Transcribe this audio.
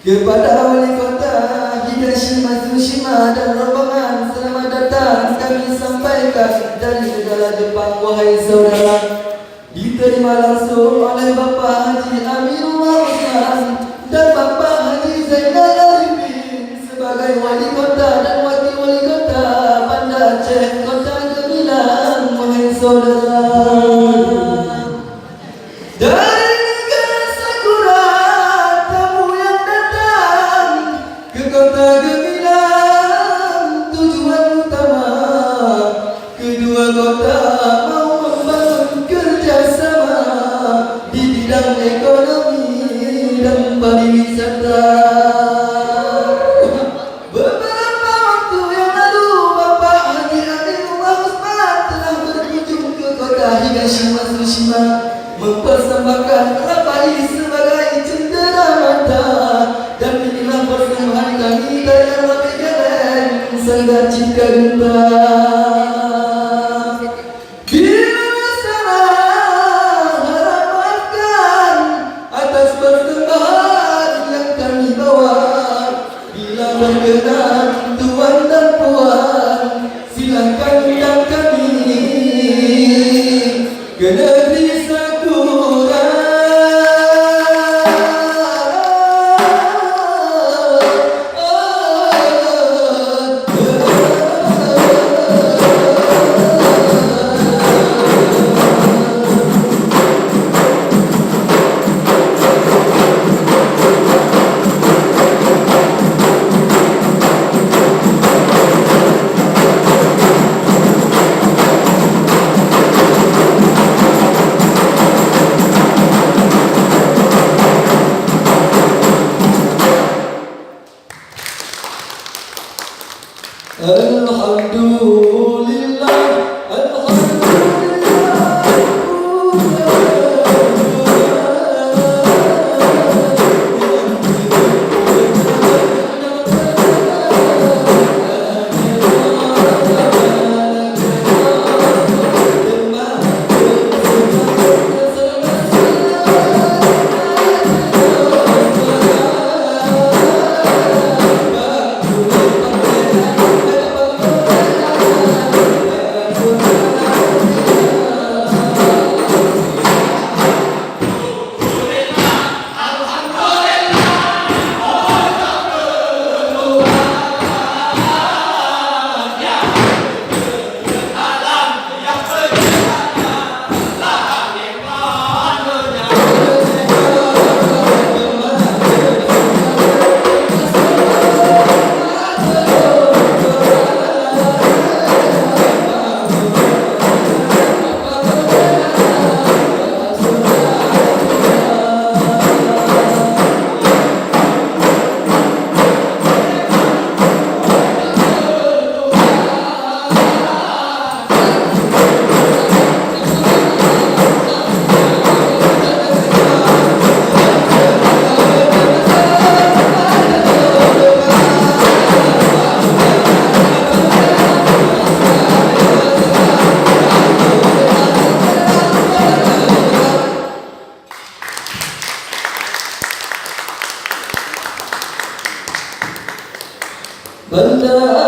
Kepada Walikota, Higashimatsushima dan rombongan, selamat datang kami sampaikan dari negara Jepang, wahai saudara. Diterima langsung oleh Bapak Haji Amirullah Usman dan Bapak Haji Zainal Arifin sebagai Wali Kota dan Wakil Wali Kota Banda Aceh, Kota Penampilan, wahai saudara. Dari negara Sakura, tamu yang datang ke Kota Gemilang, tujuan utama kedua kota mau membangun kerjasama di bidang ekonomi dan pariwisata. Beberapa waktu yang lalu, Bapak Haji Amirullah Usman telah berkunjung ke Kota Higashimatsushima, mempersembahkan Rapa'i sebagai cenderamata, dan inilah persembahan kami tarian Rapa'i Geleng, Sanggar Cipta Genta. Bila salah, harap maafkan atas persembahan yang kami bawa. Bila berkenan tuan dan puan, silakan undang kami ke negeri Sakura. Saudara